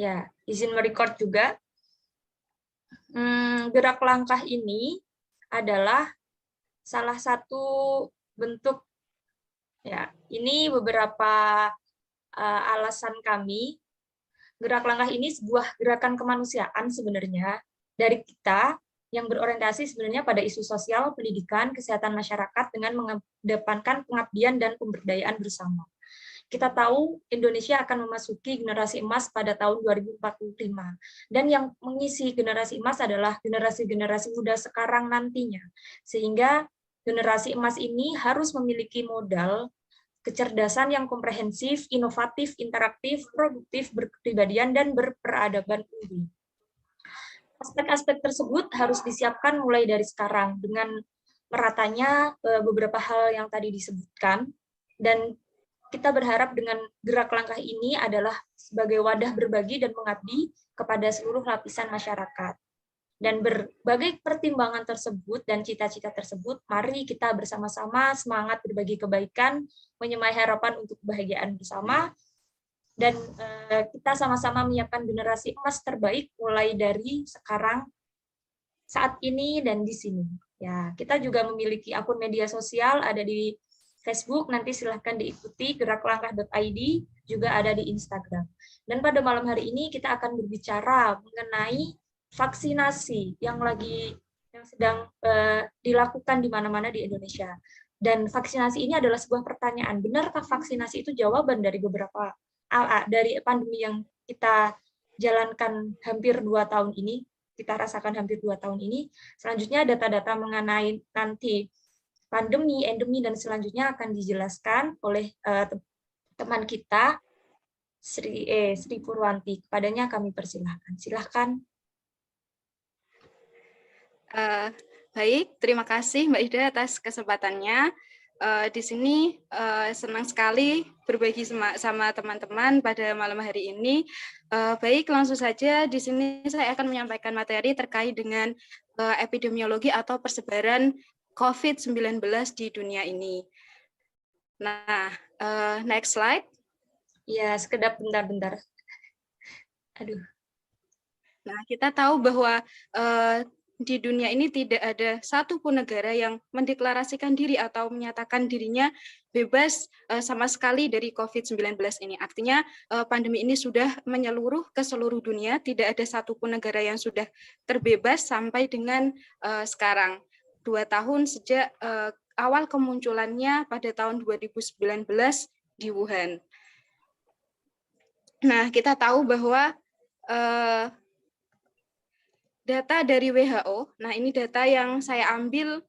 Ya, izin merecord juga. Gerak langkah ini adalah salah satu bentuk, ya, ini beberapa alasan kami. Gerak langkah ini sebuah gerakan kemanusiaan sebenarnya dari kita yang berorientasi sebenarnya pada isu sosial, pendidikan, kesehatan masyarakat dengan mengedepankan pengabdian dan pemberdayaan bersama. Kita tahu Indonesia akan memasuki generasi emas pada tahun 2045. Dan yang mengisi generasi emas adalah generasi-generasi muda sekarang nantinya. Sehingga generasi emas ini harus memiliki modal kecerdasan yang komprehensif, inovatif, interaktif, produktif, berkepribadian, dan berperadaban tinggi. Aspek-aspek tersebut harus disiapkan mulai dari sekarang dengan meratanya beberapa hal yang tadi disebutkan, dan kita berharap dengan gerak langkah ini adalah sebagai wadah berbagi dan mengabdi kepada seluruh lapisan masyarakat. Dan berbagai pertimbangan tersebut dan cita-cita tersebut, mari kita bersama-sama semangat berbagi kebaikan, menyemai harapan untuk kebahagiaan bersama, dan kita sama-sama menyiapkan generasi emas terbaik mulai dari sekarang, saat ini, dan di sini. Ya, kita juga memiliki akun media sosial, ada di Facebook, nanti silahkan diikuti, geraklangkah.id, juga ada di Instagram. Dan pada malam hari ini kita akan berbicara mengenai vaksinasi yang sedang dilakukan di mana-mana di Indonesia. Dan vaksinasi ini adalah sebuah pertanyaan, benarkah vaksinasi itu jawaban dari dari pandemi yang kita jalankan hampir 2 tahun ini, kita rasakan hampir 2 tahun ini. Selanjutnya data-data mengenai nanti pandemi, endemi, dan selanjutnya akan dijelaskan oleh teman kita, Sri Purwanti. Kepadanya kami persilahkan. Silahkan. Baik, terima kasih Mbak Ida atas kesempatannya. Di sini senang sekali berbagi sama teman-teman pada malam hari ini. Baik, langsung saja di sini saya akan menyampaikan materi terkait dengan epidemiologi atau persebaran COVID-19 di dunia ini. Nah, next slide. Ya, sekedap bentar-bentar. Aduh. Nah, kita tahu bahwa di dunia ini tidak ada satupun negara yang mendeklarasikan diri atau menyatakan dirinya bebas sama sekali dari COVID-19 ini. Artinya pandemi ini sudah menyeluruh ke seluruh dunia, tidak ada satupun negara yang sudah terbebas sampai dengan sekarang. 2 tahun sejak awal kemunculannya pada tahun 2019 di Wuhan. Nah, kita tahu bahwa data dari WHO, nah ini data yang saya ambil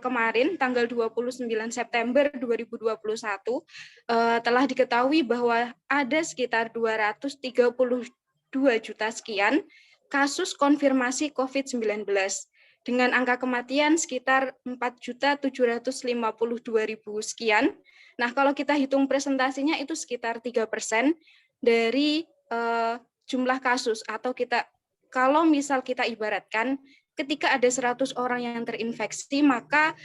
kemarin tanggal 29 September 2021, telah diketahui bahwa ada sekitar 232 juta sekian kasus konfirmasi COVID-19 dengan angka kematian sekitar 4.752.000 sekian. Nah, kalau kita hitung presentasinya itu sekitar 3% dari jumlah kasus, atau kalau misal kita ibaratkan, ketika ada 100 orang yang terinfeksi, maka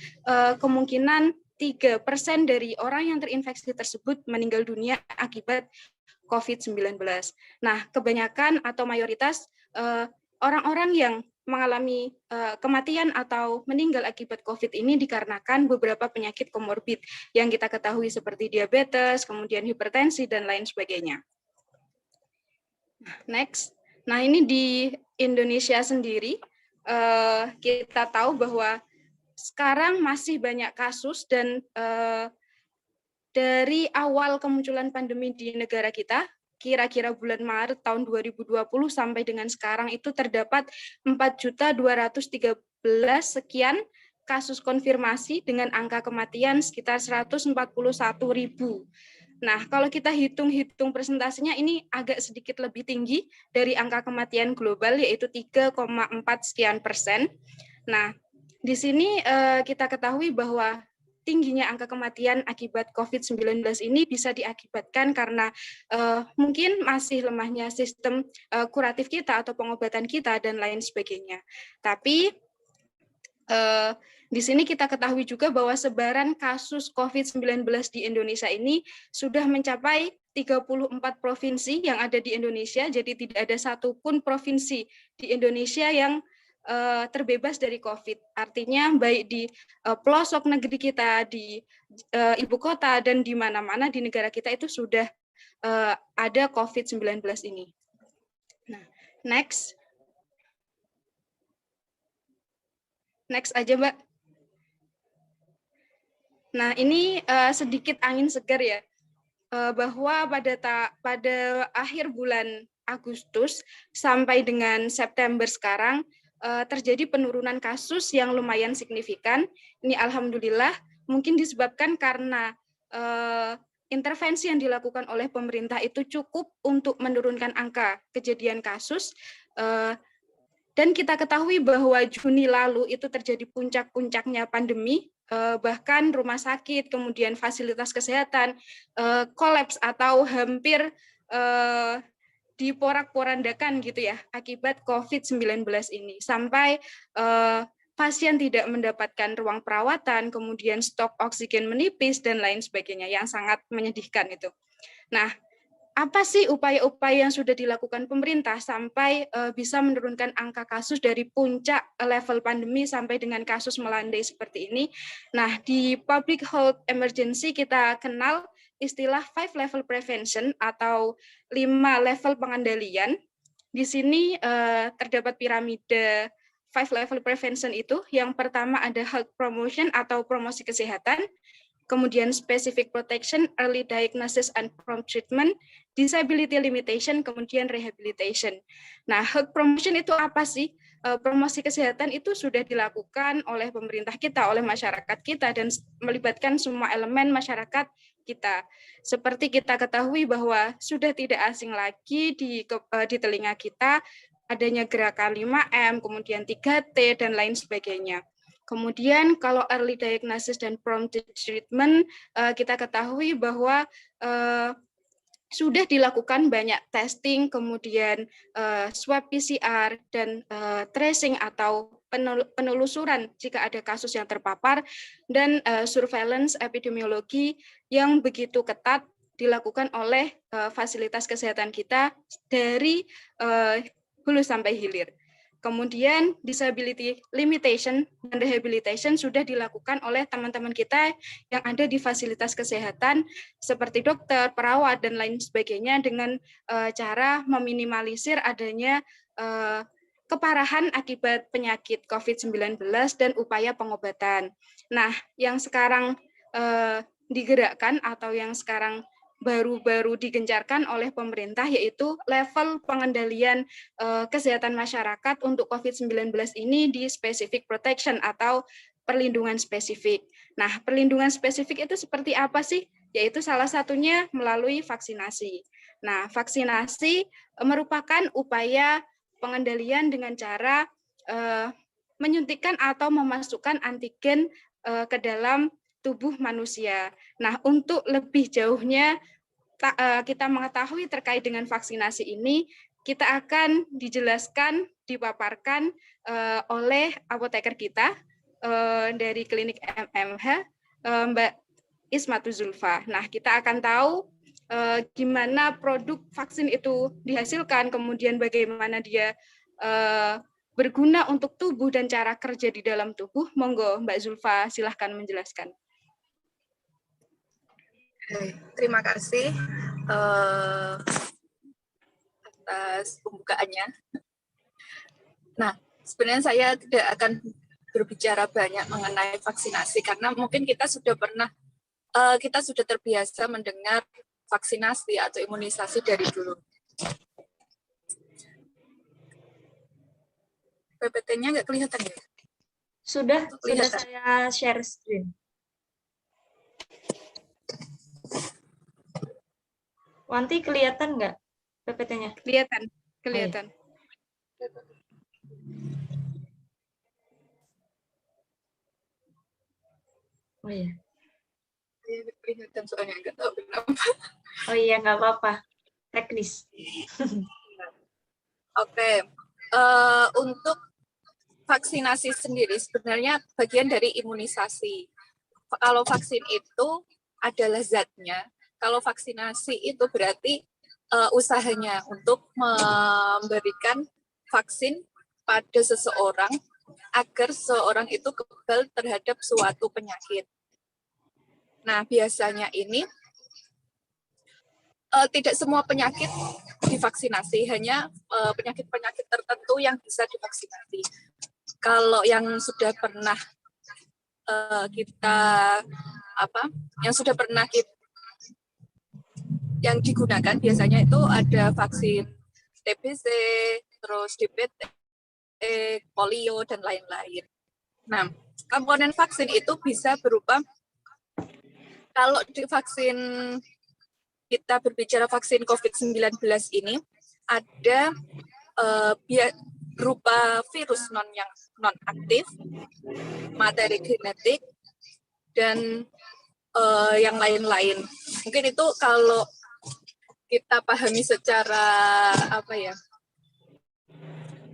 kemungkinan 3% dari orang yang terinfeksi tersebut meninggal dunia akibat COVID-19. Nah, kebanyakan atau mayoritas orang-orang yang mengalami kematian atau meninggal akibat COVID ini dikarenakan beberapa penyakit komorbid yang kita ketahui seperti diabetes, kemudian hipertensi, dan lain sebagainya. Next. Nah, ini di Indonesia sendiri, kita tahu bahwa sekarang masih banyak kasus, dan dari awal kemunculan pandemi di negara kita, kira-kira bulan Maret tahun 2020 sampai dengan sekarang itu terdapat 4.213 sekian kasus konfirmasi dengan angka kematian sekitar 141.000. Nah, kalau kita hitung presentasinya ini agak sedikit lebih tinggi dari angka kematian global, yaitu 3,4 sekian persen. Nah, di sini kita ketahui bahwa tingginya angka kematian akibat COVID-19 ini bisa diakibatkan karena mungkin masih lemahnya sistem kuratif kita atau pengobatan kita dan lain sebagainya. Tapi di sini kita ketahui juga bahwa sebaran kasus COVID-19 di Indonesia ini sudah mencapai 34 provinsi yang ada di Indonesia, jadi tidak ada satupun provinsi di Indonesia yang terbebas dari COVID. Artinya baik di pelosok negeri kita, di ibu kota, dan di mana-mana di negara kita itu sudah ada COVID-19 ini. Nah, next aja, Mbak. Nah, ini sedikit angin segar ya, bahwa pada akhir bulan Agustus sampai dengan September sekarang terjadi penurunan kasus yang lumayan signifikan. Ini alhamdulillah mungkin disebabkan karena intervensi yang dilakukan oleh pemerintah itu cukup untuk menurunkan angka kejadian kasus. Dan kita ketahui bahwa Juni lalu itu terjadi puncak-puncaknya pandemi, bahkan rumah sakit, kemudian fasilitas kesehatan kolaps atau hampir diporak-porandakan gitu ya akibat COVID-19 ini, sampai pasien tidak mendapatkan ruang perawatan, kemudian stok oksigen menipis dan lain sebagainya, yang sangat menyedihkan itu. Nah, apa sih upaya-upaya yang sudah dilakukan pemerintah sampai bisa menurunkan angka kasus dari puncak level pandemi sampai dengan kasus melandai seperti ini? Nah, di public health emergency kita kenal istilah 5 level prevention atau 5 level pengendalian. Di sini terdapat piramida 5 level prevention itu. Yang pertama ada health promotion atau promosi kesehatan, kemudian specific protection, early diagnosis and prompt treatment, disability limitation, kemudian rehabilitation. Nah, health promotion itu apa sih? Promosi kesehatan itu sudah dilakukan oleh pemerintah kita, oleh masyarakat kita, dan melibatkan semua elemen masyarakat kita. Seperti kita ketahui bahwa sudah tidak asing lagi di telinga kita adanya gerakan 5M, kemudian 3T, dan lain sebagainya. Kemudian kalau early diagnosis dan prompt treatment, kita ketahui bahwa sudah dilakukan banyak testing, kemudian swab PCR, dan tracing atau penelusuran jika ada kasus yang terpapar, dan surveillance epidemiologi yang begitu ketat dilakukan oleh fasilitas kesehatan kita dari hulu sampai hilir. Kemudian disability limitation dan rehabilitation sudah dilakukan oleh teman-teman kita yang ada di fasilitas kesehatan seperti dokter, perawat, dan lain sebagainya dengan cara meminimalisir adanya keparahan akibat penyakit COVID-19 dan upaya pengobatan. Nah, yang sekarang digerakkan atau yang sekarang baru-baru digencarkan oleh pemerintah yaitu level pengendalian kesehatan masyarakat untuk COVID-19 ini di specific protection atau perlindungan spesifik. Nah, perlindungan spesifik itu seperti apa sih? Yaitu salah satunya melalui vaksinasi. Nah, vaksinasi merupakan upaya pengendalian dengan cara menyuntikkan atau memasukkan antigen ke dalam tubuh manusia. Nah, untuk lebih jauhnya kita mengetahui terkait dengan vaksinasi ini, kita akan dijelaskan, dipaparkan oleh apoteker kita dari klinik MMH, Mbak Ismatu Zulfa. Nah, kita akan tahu gimana produk vaksin itu dihasilkan, kemudian bagaimana dia berguna untuk tubuh dan cara kerja di dalam tubuh. Monggo, Mbak Zulfa, silahkan menjelaskan. Terima kasih atas pembukaannya. Nah, sebenarnya saya tidak akan berbicara banyak mengenai vaksinasi karena mungkin kita sudah terbiasa mendengar vaksinasi atau imunisasi dari dulu. PPT-nya nggak kelihatan ya? Sudah saya share screen. Wanti kelihatan nggak PPT-nya? Kelihatan. Oh iya. Kelihatan soalnya nggak tahu kenapa. Oh iya, nggak apa-apa. Teknis. Oke. Untuk vaksinasi sendiri sebenarnya bagian dari imunisasi. Kalau vaksin itu adalah zatnya, kalau vaksinasi itu berarti usahanya untuk memberikan vaksin pada seseorang agar seseorang itu kebal terhadap suatu penyakit. Nah, biasanya ini tidak semua penyakit divaksinasi, hanya penyakit-penyakit tertentu yang bisa divaksinasi. Kalau yang sudah pernah yang digunakan biasanya itu ada vaksin TBC, terus DPT, polio, dan lain-lain. Nah, komponen vaksin itu bisa berupa, kalau di vaksin, kita berbicara vaksin COVID-19 ini, ada berupa virus non aktif, materi genetik, dan yang lain-lain. Mungkin itu kalau kita pahami secara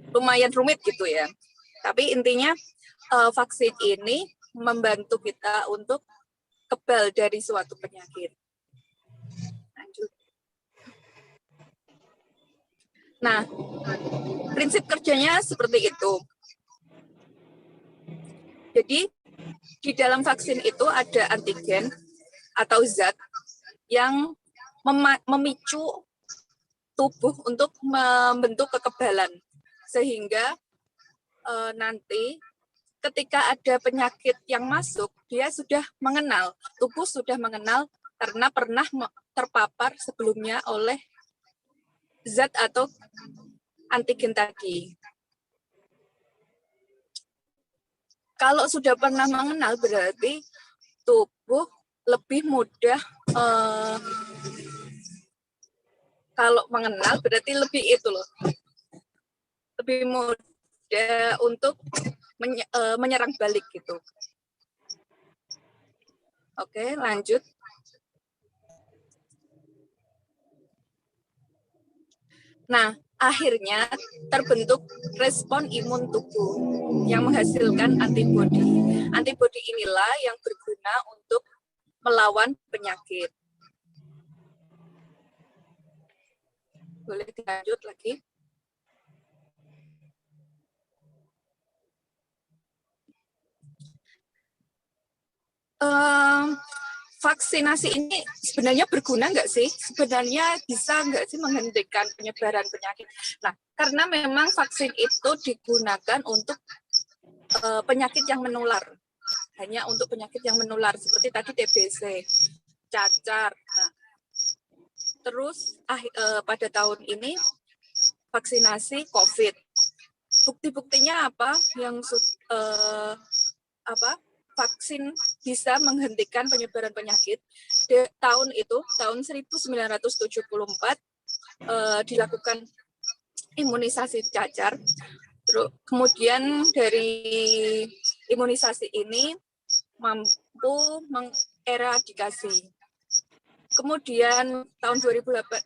lumayan rumit gitu ya. Tapi intinya vaksin ini membantu kita untuk kebal dari suatu penyakit. Lanjut. Nah, prinsip kerjanya seperti itu. Jadi di dalam vaksin itu ada antigen atau zat yang memicu tubuh untuk membentuk kekebalan, sehingga nanti ketika ada penyakit yang masuk, dia sudah mengenal, tubuh sudah mengenal karena pernah terpapar sebelumnya oleh zat atau antigen tadi. Kalau sudah pernah mengenal, berarti tubuh lebih mudah, kalau mengenal berarti lebih lebih mudah untuk menyerang balik gitu. Oke, lanjut. Nah, akhirnya terbentuk respon imun tubuh yang menghasilkan antibodi. Antibodi inilah yang berguna untuk melawan penyakit. Boleh dilanjut lagi? Vaksinasi ini sebenarnya berguna nggak sih? Sebenarnya bisa nggak sih menghentikan penyebaran penyakit? Nah, karena memang vaksin itu digunakan untuk penyakit yang menular. Hanya untuk penyakit yang menular, seperti tadi TBC, cacar. Nah, terus pada tahun ini vaksinasi COVID. Bukti-buktinya apa? Vaksin bisa menghentikan penyebaran penyakit. Tahun 1974 dilakukan imunisasi cacar. Terus kemudian dari imunisasi ini mampu mengeradikasi. Kemudian tahun 2014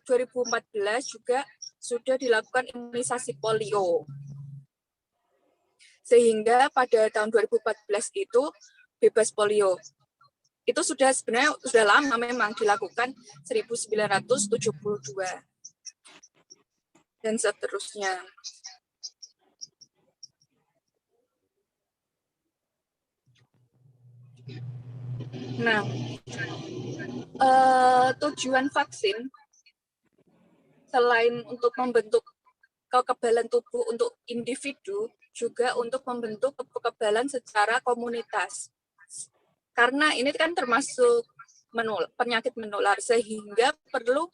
juga sudah dilakukan imunisasi polio. Sehingga pada tahun 2014 itu bebas polio. Itu sebenarnya sudah lama memang dilakukan, 1972 dan seterusnya. Nah, tujuan vaksin selain untuk membentuk kekebalan tubuh untuk individu, juga untuk membentuk kekebalan secara komunitas. Karena ini kan termasuk penyakit menular, sehingga perlu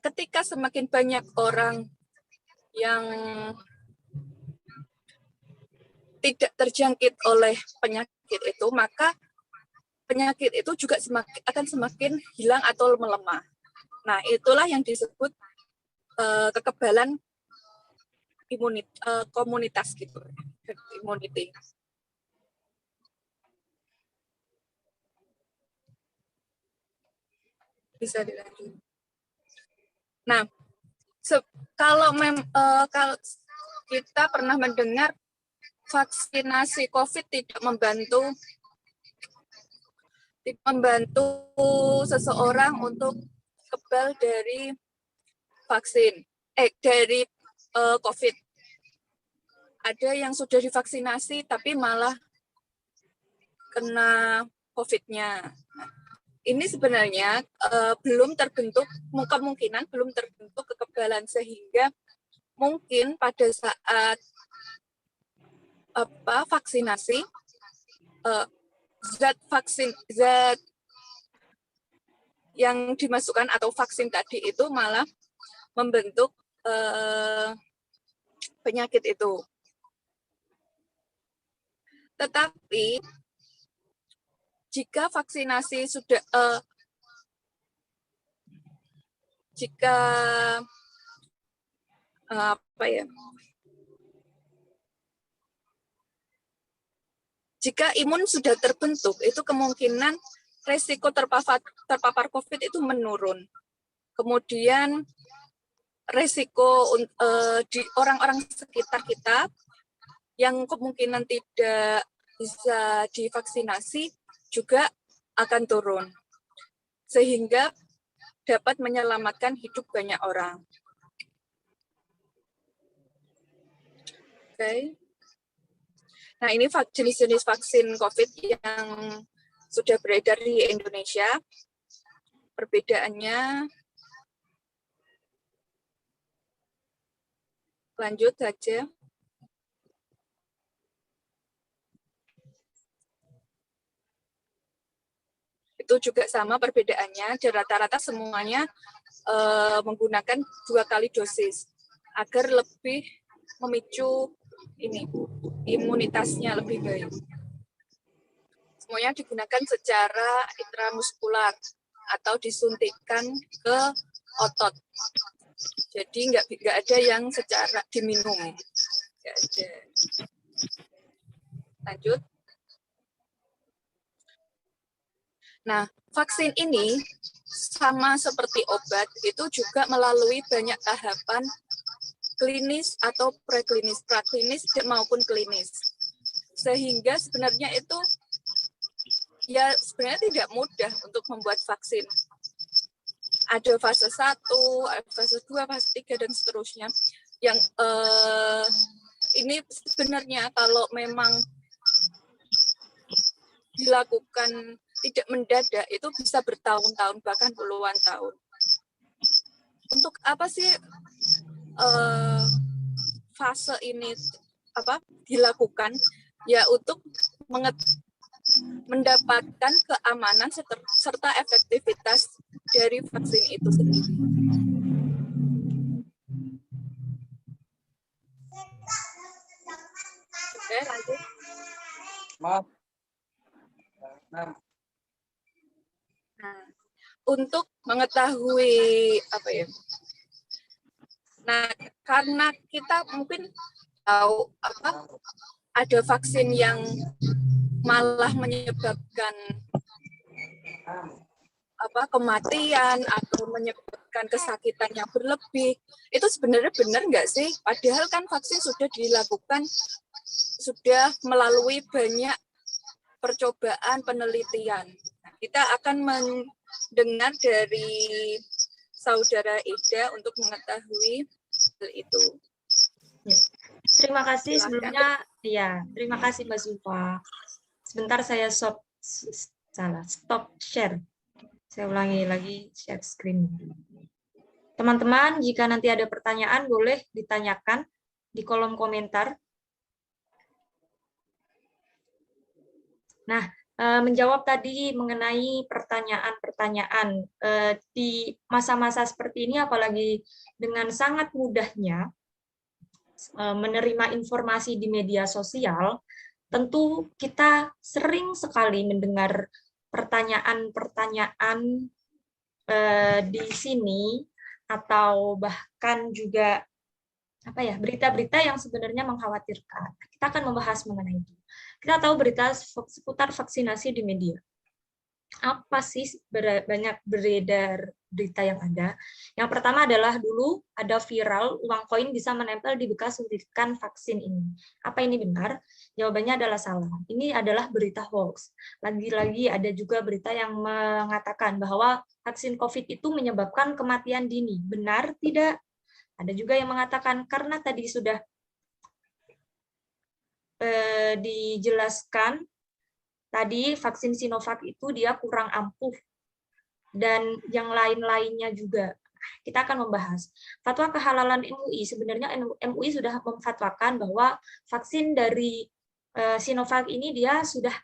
ketika semakin banyak orang yang tidak terjangkit oleh penyakit itu, maka penyakit itu juga akan semakin hilang atau melemah. Nah, itulah yang disebut kekebalan komunitas gitu, immunity. Bisa dilanjut. Nah, kalau kita pernah mendengar vaksinasi COVID tidak membantu membantu seseorang untuk kebal dari vaksin, dari COVID. Ada yang sudah divaksinasi tapi malah kena COVID-nya. Ini sebenarnya belum terbentuk, kemungkinan belum terbentuk kekebalan, sehingga mungkin pada saat vaksinasi, zat yang dimasukkan atau vaksin tadi itu malah membentuk penyakit itu. Tetapi jika vaksinasi sudah jika imun sudah terbentuk, itu kemungkinan resiko terpapar COVID itu menurun. Kemudian resiko di orang-orang sekitar kita yang kemungkinan tidak bisa divaksinasi juga akan turun, sehingga dapat menyelamatkan hidup banyak orang. Oke. Nah, ini jenis-jenis vaksin COVID yang sudah beredar di Indonesia. Perbedaannya, lanjut saja. Itu juga sama perbedaannya, rata-rata semuanya menggunakan 2 kali dosis agar lebih memicu imunitasnya lebih baik. Semuanya digunakan secara intramuskular atau disuntikkan ke otot. Jadi nggak ada yang secara diminum. Nggak ada. Lanjut. Nah, vaksin ini sama seperti obat, itu juga melalui banyak tahapan klinis atau preklinis, praklinis maupun klinis. Sehingga sebenarnya itu ya sebenarnya tidak mudah untuk membuat vaksin. Ada fase 1, fase 2, fase 3, dan seterusnya. Yang ini sebenarnya kalau memang dilakukan tidak mendadak, itu bisa bertahun-tahun, bahkan puluhan tahun. Untuk apa sih fase ini dilakukan? Ya untuk mendapatkan keamanan serta efektivitas dari vaksin itu sendiri. Oke, lanjut. Maaf. Nah, untuk mengetahui nah, karena kita mungkin tahu ada vaksin yang malah menyebabkan kematian atau menyebabkan kesakitan yang berlebih, itu sebenarnya benar nggak sih? Padahal kan vaksin sudah dilakukan, sudah melalui banyak percobaan penelitian. Nah, kita akan mendengar dari Saudara Ida untuk mengetahui hal itu. Terima kasih. Silakan. Sebelumnya, ya, terima kasih Mbak Zulfa. Sebentar saya stop share. Saya ulangi lagi share screen. Teman-teman, jika nanti ada pertanyaan, boleh ditanyakan di kolom komentar. Nah, menjawab tadi mengenai pertanyaan-pertanyaan di masa-masa seperti ini, apalagi dengan sangat mudahnya menerima informasi di media sosial, tentu kita sering sekali mendengar pertanyaan-pertanyaan di sini, atau bahkan juga berita-berita yang sebenarnya mengkhawatirkan. Kita akan membahas mengenai itu. Kita tahu berita seputar vaksinasi di media. Apa sih banyak beredar berita yang ada? Yang pertama adalah dulu ada viral uang koin bisa menempel di bekas suntikan vaksin ini. Apa ini benar? Jawabannya adalah salah. Ini adalah berita hoax. Lagi-lagi ada juga berita yang mengatakan bahwa vaksin COVID itu menyebabkan kematian dini. Benar tidak? Ada juga yang mengatakan karena tadi sudah dijelaskan, tadi vaksin Sinovac itu dia kurang ampuh dan yang lain-lainnya juga. Kita akan membahas. Fatwa kehalalan MUI, sebenarnya MUI sudah memfatwakan bahwa vaksin dari Sinovac ini dia sudah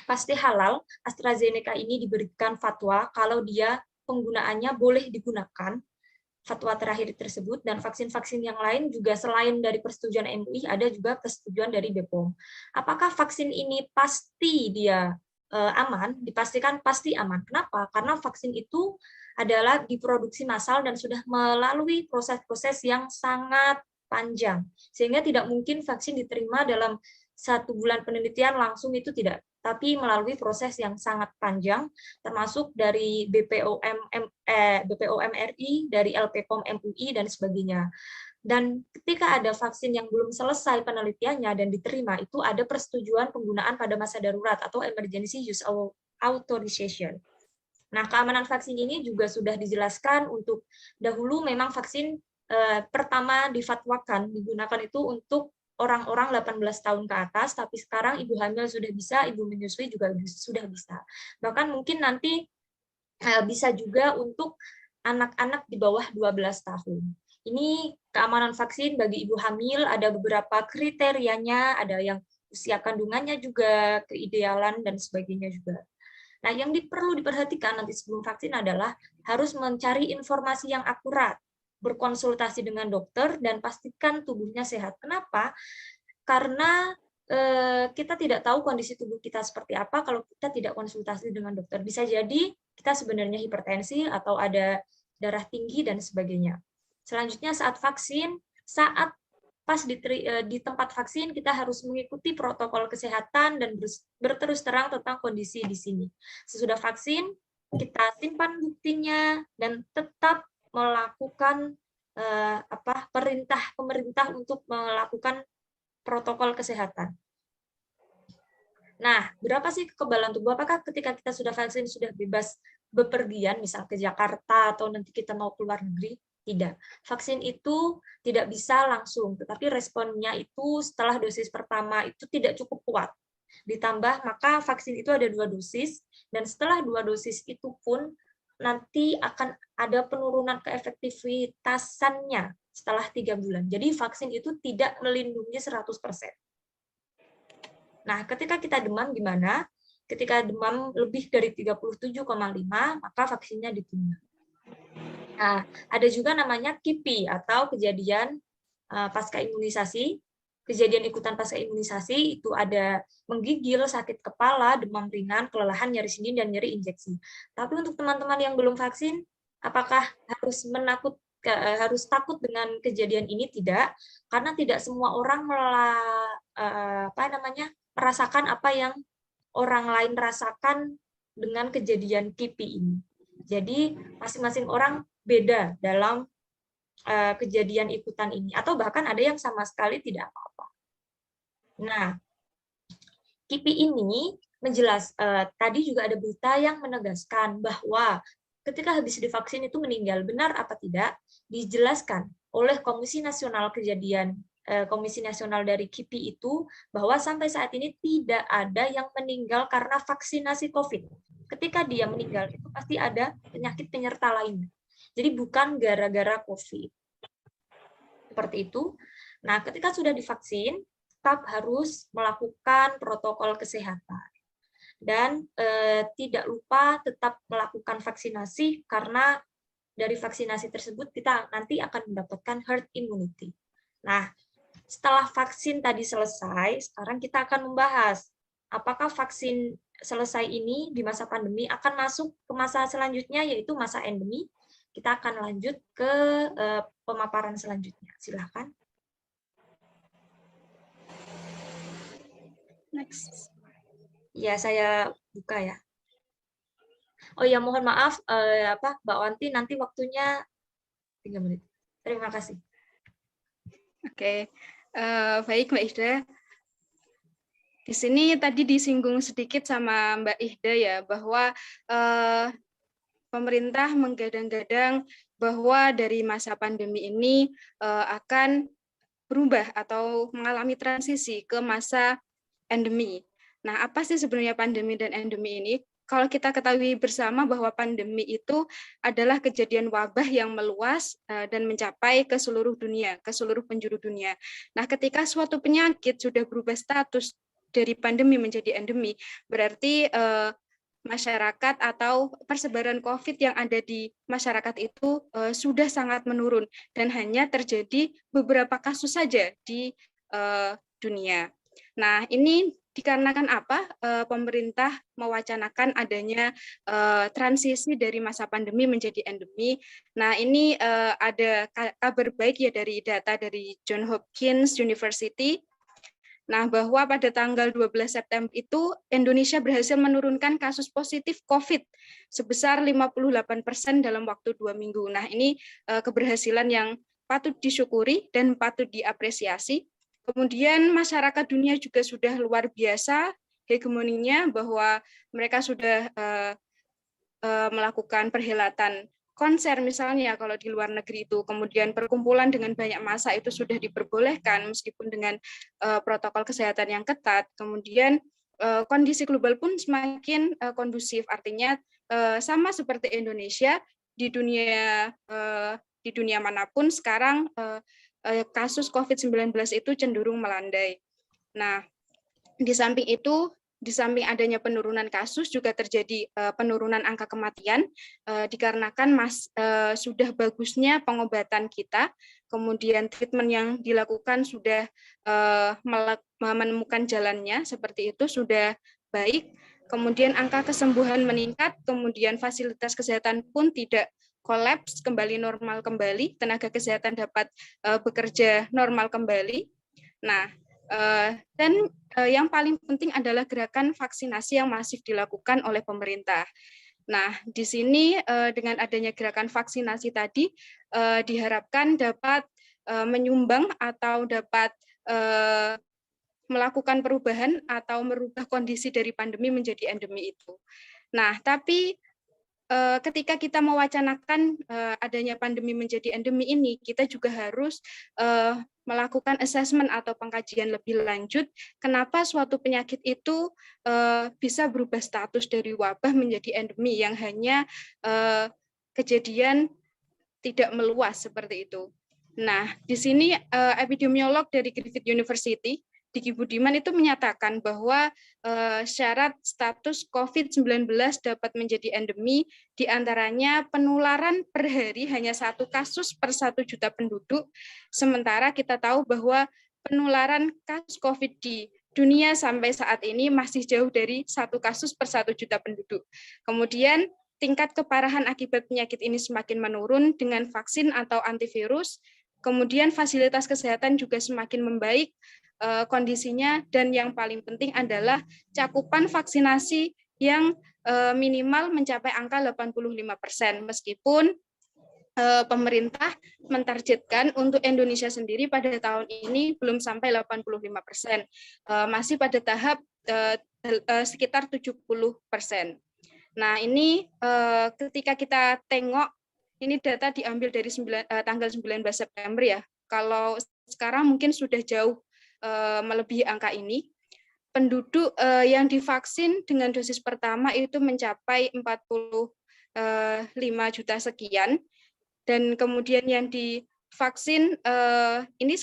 pasti halal. AstraZeneca ini diberikan fatwa kalau dia penggunaannya boleh digunakan, fatwa terakhir tersebut, dan vaksin-vaksin yang lain juga selain dari persetujuan MUI ada juga persetujuan dari BPOM. Apakah vaksin ini pasti dia aman? Dipastikan pasti aman. Kenapa? Karena vaksin itu adalah diproduksi massal dan sudah melalui proses-proses yang sangat panjang, sehingga tidak mungkin vaksin diterima dalam 1 bulan penelitian langsung, itu tidak, tapi melalui proses yang sangat panjang, termasuk dari BPOM RI, dari LPPOM MUI, dan sebagainya. Dan ketika ada vaksin yang belum selesai penelitiannya dan diterima, itu ada persetujuan penggunaan pada masa darurat atau emergency use authorization. Nah, keamanan vaksin ini juga sudah dijelaskan untuk dahulu memang vaksin pertama difatwakan digunakan itu untuk orang-orang 18 tahun ke atas, tapi sekarang ibu hamil sudah bisa, ibu menyusui juga sudah bisa. Bahkan mungkin nanti bisa juga untuk anak-anak di bawah 12 tahun. Ini keamanan vaksin bagi ibu hamil, ada beberapa kriterianya, ada yang usia kandungannya juga, keidealan, dan sebagainya juga. Nah, yang perlu diperhatikan nanti sebelum vaksin adalah harus mencari informasi yang akurat, berkonsultasi dengan dokter, dan pastikan tubuhnya sehat. Kenapa? Karena kita tidak tahu kondisi tubuh kita seperti apa kalau kita tidak konsultasi dengan dokter. Bisa jadi kita sebenarnya hipertensi atau ada darah tinggi dan sebagainya. Selanjutnya saat vaksin, saat pas di tempat vaksin kita harus mengikuti protokol kesehatan dan berterus terang tentang kondisi di sini. Sesudah vaksin, kita simpan buktinya dan tetap melakukan perintah pemerintah untuk melakukan protokol kesehatan. Nah, berapa sih kekebalan tubuh? Apakah ketika kita sudah vaksin sudah bebas bepergian, misal ke Jakarta atau nanti kita mau keluar negeri? Tidak. Vaksin itu tidak bisa langsung, tetapi responnya itu setelah dosis pertama itu tidak cukup kuat. Ditambah, maka vaksin itu ada 2 dosis, dan setelah 2 dosis itu pun nanti akan ada penurunan keefektivitasannya setelah 3 bulan. Jadi vaksin itu tidak melindungi 100%. Nah, ketika kita demam gimana? Ketika demam lebih dari 37,5, maka vaksinnya ditunda. Nah, ada juga namanya KIPI atau kejadian pasca imunisasi. Kejadian ikutan pasca imunisasi itu ada menggigil, sakit kepala, demam ringan, kelelahan, nyeri sendi, dan nyeri injeksi. Tapi untuk teman-teman yang belum vaksin, apakah harus takut dengan kejadian ini? Tidak, karena tidak semua orang merasakan apa yang orang lain rasakan dengan kejadian KIPI ini. Jadi masing-masing orang beda dalam kejadian ikutan ini, atau bahkan ada yang sama sekali tidak apa-apa. Nah, KIPI ini tadi juga ada berita yang menegaskan bahwa ketika habis divaksin itu meninggal, benar apa tidak? Dijelaskan oleh Komisi Nasional Komisi Nasional dari KIPI itu bahwa sampai saat ini tidak ada yang meninggal karena vaksinasi COVID. Ketika dia meninggal itu pasti ada penyakit penyerta lain. Jadi bukan gara-gara COVID. Seperti itu. Nah, ketika sudah divaksin, tetap harus melakukan protokol kesehatan. Dan tidak lupa tetap melakukan vaksinasi, karena dari vaksinasi tersebut kita nanti akan mendapatkan herd immunity. Nah, setelah vaksin tadi selesai, sekarang kita akan membahas apakah vaksin selesai ini di masa pandemi akan masuk ke masa selanjutnya, yaitu masa endemi. Kita akan lanjut ke pemaparan selanjutnya. Silakan. Next. Ya, saya buka ya. Oh ya, mohon maaf, Mbak Wanti, nanti waktunya 3 menit. Terima kasih. Oke, baik Mbak Ida. Di sini tadi disinggung sedikit sama Mbak Ida ya, bahwa pemerintah menggadang-gadang bahwa dari masa pandemi ini akan berubah atau mengalami transisi ke masa endemi. Nah, apa sih sebenarnya pandemi dan endemi ini? Kalau kita ketahui bersama bahwa pandemi itu adalah kejadian wabah yang meluas dan mencapai ke seluruh dunia, ke seluruh penjuru dunia. Nah, ketika suatu penyakit sudah berubah status dari pandemi menjadi endemi, berarti masyarakat atau persebaran COVID yang ada di masyarakat itu sudah sangat menurun dan hanya terjadi beberapa kasus saja di dunia. Nah, ini dikarenakan apa? Pemerintah mewacanakan adanya transisi dari masa pandemi menjadi endemi. Nah, ini ada kabar baik ya dari data dari Johns Hopkins University. Nah, bahwa pada tanggal 12 September itu Indonesia berhasil menurunkan kasus positif COVID sebesar 58% dalam waktu 2 minggu. Nah, ini keberhasilan yang patut disyukuri dan patut diapresiasi. Kemudian masyarakat dunia juga sudah luar biasa hegemoninya, bahwa mereka sudah melakukan perhelatan konser misalnya kalau di luar negeri itu, kemudian perkumpulan dengan banyak massa itu sudah diperbolehkan meskipun dengan protokol kesehatan yang ketat. Kemudian kondisi global pun semakin kondusif, artinya sama seperti Indonesia di dunia manapun sekarang kasus COVID-19 itu cenderung melandai. Nah, di samping itu, di samping adanya penurunan kasus juga terjadi penurunan angka kematian dikarenakan sudah bagusnya pengobatan kita, kemudian treatment yang dilakukan sudah menemukan jalannya seperti itu, sudah baik, kemudian angka kesembuhan meningkat, kemudian fasilitas kesehatan pun tidak kolaps, kembali normal kembali, tenaga kesehatan dapat bekerja normal kembali. Nah, dan yang paling penting adalah gerakan vaksinasi yang masif dilakukan oleh pemerintah. Nah, di sini dengan adanya gerakan vaksinasi tadi diharapkan dapat menyumbang atau dapat melakukan perubahan atau merubah kondisi dari pandemi menjadi endemi itu. Nah, tapi ketika kita mewacanakan adanya pandemi menjadi endemi ini, kita juga harus melakukan assessment atau pengkajian lebih lanjut kenapa suatu penyakit itu bisa berubah status dari wabah menjadi endemi yang hanya kejadian tidak meluas seperti itu. Nah, di sini epidemiolog dari Griffith University, Diki Budiman itu menyatakan bahwa syarat status COVID-19 dapat menjadi endemi diantaranya penularan per hari hanya 1 kasus per 1 juta penduduk, sementara kita tahu bahwa penularan kasus COVID di dunia sampai saat ini masih jauh dari 1 kasus per 1 juta penduduk. Kemudian tingkat keparahan akibat penyakit ini semakin menurun dengan vaksin atau antivirus, kemudian fasilitas kesehatan juga semakin membaik kondisinya, dan yang paling penting adalah cakupan vaksinasi yang minimal mencapai angka 85%, meskipun pemerintah mentargetkan untuk Indonesia sendiri pada tahun ini belum sampai 85%, masih pada tahap sekitar 70%. Nah, ini ketika kita tengok, ini data diambil dari tanggal 19 September ya. Kalau sekarang mungkin sudah jauh melebihi angka ini. Penduduk yang divaksin dengan dosis pertama itu mencapai 45 juta sekian, dan kemudian yang divaksin ini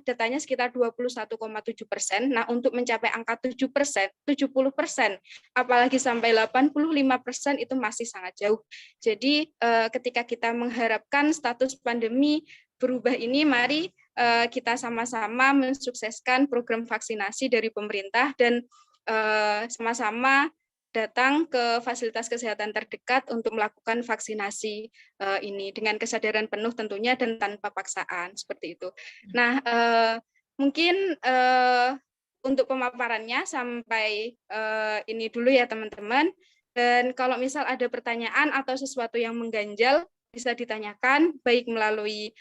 datanya sekitar 21,7%. Nah, untuk mencapai angka 7%, 70%, apalagi sampai 85% itu masih sangat jauh. Jadi ketika kita mengharapkan status pandemi berubah ini, mari kita sama-sama mensukseskan program vaksinasi dari pemerintah dan sama-sama datang ke fasilitas kesehatan terdekat untuk melakukan vaksinasi ini dengan kesadaran penuh tentunya dan tanpa paksaan seperti itu. Nah, mungkin untuk pemaparannya sampai ini dulu ya teman-teman. Dan kalau misal ada pertanyaan atau sesuatu yang mengganjal, bisa ditanyakan baik melalui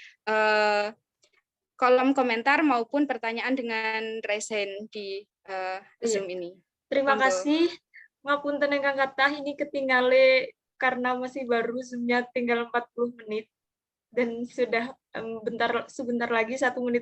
kolom komentar maupun pertanyaan dengan raise hand di Iya. Zoom ini. Terima Monggo. kasih. Ngapunten ingkang kathah ini ketinggalan karena masih baru Zoom-nya tinggal 40 menit dan sudah sebentar lagi 1 menit